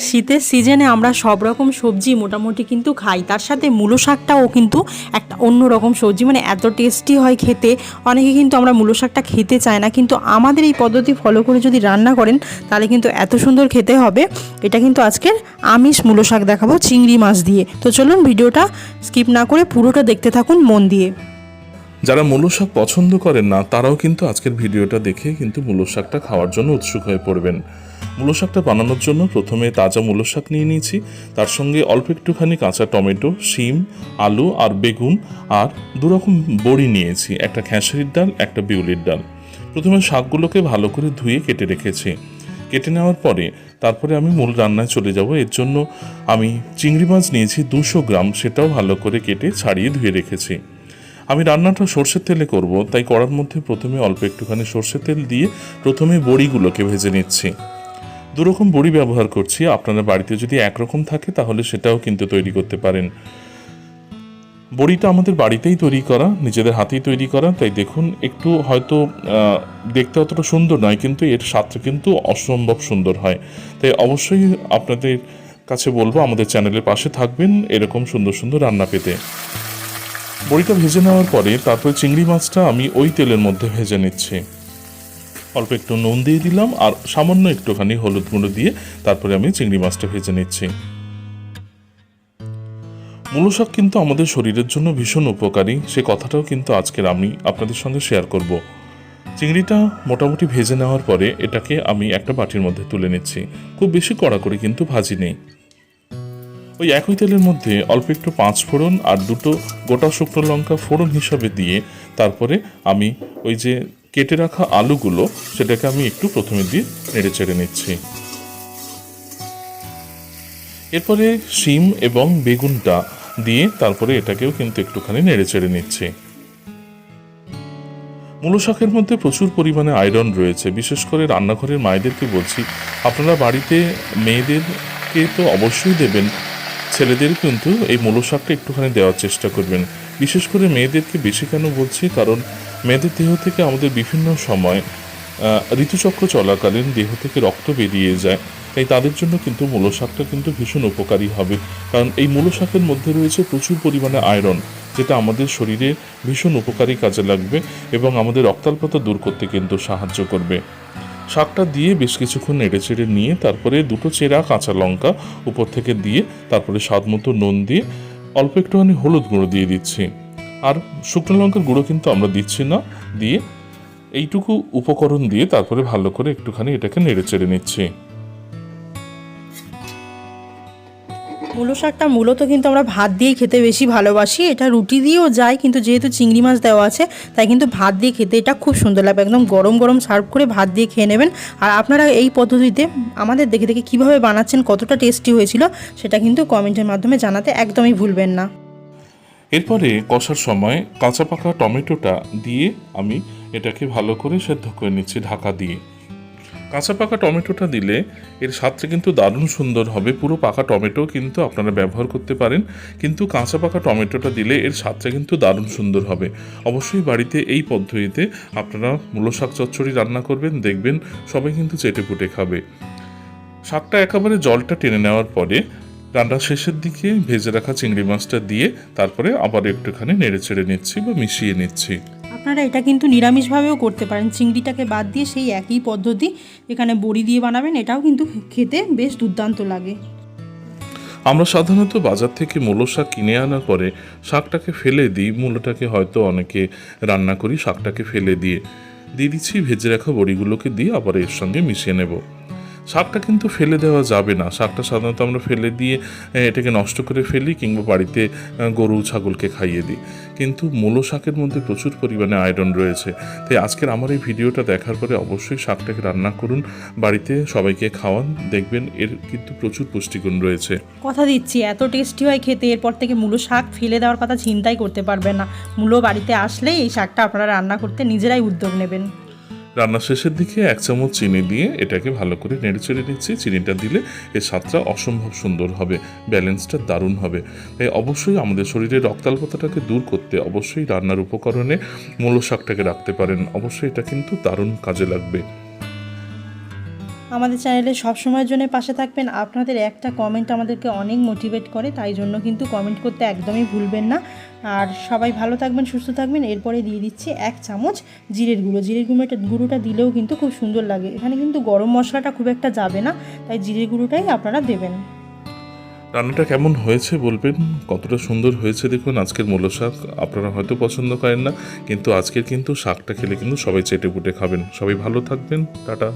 শীতের সিজনে আমরা সব রকম সবজি মোটামুটি কিন্তু খাই, তার সাথে মূলো শাকটাও কিন্তু একটা অন্য রকম সবজি, মানে এত টেস্টি হয় খেতে। অনেকে কিন্তু আমরা মূলো শাকটা খেতে চাই না, কিন্তু আমাদের এই পদ্ধতি ফলো করে যদি রান্না করেন তাহলে কিন্তু এত সুন্দর খেতে হবে। এটা কিন্তু আজকের আমিষ মূলো শাক দেখাবো চিংড়ি মাছ দিয়ে। তো চলুন ভিডিওটা স্কিপ না করে পুরোটা দেখতে থাকুন মন দিয়ে। যারা মূলো শাক পছন্দ করেন না তারাও কিন্তু আজকের ভিডিওটা দেখে কিন্তু মূলো শাকটা খাওয়ার জন্য উৎসুক হয়ে পড়বেন। মূলো শাকটা বানানোর জন্য প্রথমে তাজা মূলো শাক নিয়ে নিয়েছি, তার সঙ্গে অল্প একটুখানি কাঁচা টমেটো, শিম, আলু আর বেগুন আর দুরকম বড়ি নিয়েছি, একটা খেসারির ডাল, একটা বিউলির ডাল। প্রথমে শাকগুলোকে ভালো করে ধুয়ে কেটে রেখেছি। কেটে নেওয়ার পরে তারপরে আমি মূল রান্নায় চলে যাব। এর জন্য আমি চিংড়ি মাছ নিয়েছি 200 গ্রাম, সেটাও ভালো করে কেটে ছাড়িয়ে ধুয়ে রেখেছি। আমি রান্নাটা সর্ষের তেলে করব, তাই কড়ার মধ্যে প্রথমে অল্প একটুখানি সর্ষের তেল দিয়ে প্রথমে বড়িগুলোকে ভেজে নিচ্ছি। দুরকম বড়ি ব্যবহার করছি, আপনারা বাড়িতে যদি একরকম থাকে তাহলে সেটাও কিন্তু তৈরি করতে পারেন। বড়িটা আমাদের বাড়িতেই তৈরি করা, নিজেদের হাতেই তৈরি করা, তাই দেখুন একটু হয়তো দেখতে অতটা সুন্দর নয়, কিন্তু এর স্বাদটা কিন্তু অসম্ভব সুন্দর হয়। তাই অবশ্যই আপনাদের কাছে বলবো আমাদের চ্যানেলের পাশে থাকবেন এরকম সুন্দর সুন্দর রান্না পেতে। বড়িটা ভেজে নেওয়ার পরে তারপরে চিংড়ি মাছটা আমি ওই তেলের মধ্যে ভেজে নিচ্ছি। অল্প একটু নুন দিয়ে দিলাম আর সামান্য একটুখানি হলুদ গুঁড়ো দিয়ে তারপরে আমি চিংড়ি মাছটা ভেজে নিচ্ছি। মূলো শাক কিন্তু আমাদের শরীরের জন্য ভীষণ উপকারী, সে কথাটাও কিন্তু আজকের আমি আপনাদের সঙ্গে শেয়ার করব। চিংড়িটা মোটামুটি ভেজে নেওয়ার পরে এটাকে আমি একটা বাটির মধ্যে তুলে নিচ্ছি। খুব বেশি কড়া করে কিন্তু ভাজি নেই। ওই একই তেলের মধ্যে অল্প একটু 5 ফোড়ন আর 2টো গোটা শুকনো লঙ্কা ফোড়ন হিসাবে দিয়ে তারপরে আমি ওই যে কেটে রাখা আলুগুলো সেটাকে আমি একটু প্রথমে দিয়ে নেড়ে চেড়ে নিচ্ছি। এরপরে শিম এবং বেগুনটা দিয়ে তারপরে এটাকেও কিন্তু একটুখানি নেড়ে চেড়ে নিচ্ছি। মূলো শাকের মধ্যে প্রচুর পরিমাণে আয়রন রয়েছে, বিশেষ করে রান্নাঘরের মায়েদেরকে বলছি, আপনারা বাড়িতে মেয়েদেরকে তো অবশ্যই দেবেন, ছেলেদের কিন্তু এই মূলো শাকটা একটুখানি দেওয়ার চেষ্টা করবেন। বিশেষ করে মেয়েদেরকে বেশি কেন বলছি, কারণ মেয়েদের দেহ থেকে আমাদের বিভিন্ন সময় ঋতুচক্র চলাকালীন দেহ থেকে রক্ত বেরিয়ে যায়, তাই তাদের জন্য কিন্তু মূলো শাকটা কিন্তু ভীষণ উপকারী হবে। কারণ এই মূলো শাকের মধ্যে রয়েছে প্রচুর পরিমাণে আয়রন, যেটা আমাদের শরীরে ভীষণ উপকারী কাজে লাগবে এবং আমাদের রক্তাল্পতা দূর করতে কিন্তু সাহায্য করবে। শাকটা দিয়ে বেশ কিছুক্ষণ নেড়েচেড়ে নিয়ে তারপরে 2টো চেরা কাঁচা লঙ্কা উপর থেকে দিয়ে তারপরে স্বাদ মতো নুন দিয়ে অল্প একটুখানি হলুদ গুঁড়ো দিয়ে দিচ্ছি। আর শুকনো লঙ্কার গুঁড়ো কিন্তু আমরা দিচ্ছি না, দিয়ে এইটুকু উপকরণ দিয়ে তারপরে ভালো করে একটুখানি এটাকে নেড়েচেড়ে নিচ্ছি। মূলো শাকটা মূলত কিন্তু আমরা ভাত দিয়েই খেতে বেশি ভালোবাসি, এটা রুটি দিয়েও যায়, কিন্তু যেহেতু চিংড়ি মাছ দেওয়া আছে তাই কিন্তু ভাত দিয়ে খেতে এটা খুব সুন্দর লাগবে। একদম গরম গরম সার্ভ করে ভাত দিয়ে খেয়ে নেবেন। আর আপনারা এই পদ্ধতিতে আমাদের দেখে দেখে কীভাবে বানাচ্ছেন, কতটা টেস্টি হয়েছিল সেটা কিন্তু কমেন্টের মাধ্যমে জানাতে একদমই ভুলবেন না। এরপরে কষার সময় কাঁচা পাকা টমেটোটা দিয়ে আমি এটাকে ভালো করে সেদ্ধ করে নিচ্ছি ঢাকা দিয়ে। কাঁচা পাকা টমেটোটা দিলে এর স্বাদটা কিন্তু দারুণ সুন্দর হবে। পুরো পাকা টমেটো কিন্তু আপনারা ব্যবহার করতে পারেন, কিন্তু কাঁচা পাকা টমেটোটা দিলে এর স্বাদটা কিন্তু দারুণ সুন্দর হবে। অবশ্যই বাড়িতে এই পদ্ধতিতে আপনারা মূলো শাক চচ্চড়ি রান্না করবেন, দেখবেন সবাই কিন্তু চেটেপুটে খাবে। শাকটা একেবারে জলটা টেনে নেওয়ার পরে রান্নার শেষের দিকে ভেজে রাখা চিংড়ি মাছটা দিয়ে তারপরে আবার একটুখানি নেড়ে চেড়ে নিচ্ছি বা মিশিয়ে নিচ্ছি। আপনারা এটা কিন্তু নিরামিষভাবেও করতে পারেন, চিংড়িটাকে বাদ দিয়ে সেই একই পদ্ধতি এখানে বড়ি দিয়ে বানাবেন, এটাও কিন্তু খেতে বেশ দুর্দান্ত লাগে। আমরা সাধারণত বাজার থেকে মূলো শাক কিনে আনার পরে শাকটাকে ফেলে দিই, মূলোটাকে হয়তো অনেকে রান্না করি শাকটাকে ফেলে দিয়ে দিচ্ছি ভেজে রাখা বড়িগুলোকে দিয়ে আবার এর সঙ্গে মিশিয়ে নেব। শাকটা কিন্তু ফেলে দেওয়া যাবে না, শাকটা সাধারণত আমরা ফেলে দিয়ে এটাকে নষ্ট করে ফেলি কিংবা বাড়িতে গরু ছাগলকে খাইয়ে দিই, কিন্তু মূলো শাকের মধ্যে প্রচুর পরিমাণে আয়রন রয়েছে। তাই আজকের আমার এই ভিডিওটা দেখার পরে অবশ্যই শাকটাকে রান্না করুন, বাড়িতে সবাইকে খাওয়ান, দেখবেন এর কিন্তু প্রচুর পুষ্টিগুণ রয়েছে। কথা দিচ্ছি এত টেস্টি হয় খেতে, এরপর থেকে মূলো শাক ফেলে দেওয়ার কথা চিন্তাই করতে পারবেন না। মূলো বাড়িতে আসলেই এই শাকটা আপনারা রান্না করতে নিজেরাই উদ্যোগ নেবেন। রান্নার শেষের দিকে 1 চামচ চিনি দিয়ে এটাকে ভালো করে নেড়েচেড়ে নিচ্ছি। চিনিটা দিলে এর স্বাদটা অসম্ভব সুন্দর হবে, ব্যালেন্সটা দারুণ হবে। তাই অবশ্যই আমাদের শরীরের রক্তাল্পতাটাকে দূর করতে অবশ্যই রান্নার উপকরণে মূলো শাকটাকে রাখতে পারেন, অবশ্যই এটা কিন্তু দারুণ কাজে লাগবে। আমাদের চ্যানেলে সবসময়ের জন্য পাশে থাকবেন। আপনাদের একটা কমেন্ট আমাদেরকে অনেক মোটিভেট করে, তাই জন্য কিন্তু কমেন্ট করতে একদমই ভুলবেন না। আর সবাই ভালো থাকবেন, সুস্থ থাকবেন। এরপরে দিয়ে দিচ্ছি 1 চামচ জিরের গুঁড়ো। জিরের গুঁড়োটা দিলেও কিন্তু খুব সুন্দর লাগে। এখানে কিন্তু গরম মশলাটা খুব একটা যাবে না, তাই জিরের গুঁড়োটাই আপনারা দেবেন। রান্নাটা কেমন হয়েছে বলবেন, কতটা সুন্দর হয়েছে দেখুন। আজকের মূলো শাক আপনারা হয়তো পছন্দ করেন না, কিন্তু আজকের কিন্তু শাকটা খেলে কিন্তু সবাই চেটে পুটে খাবেন। সবাই ভালো থাকবেন, টাটা।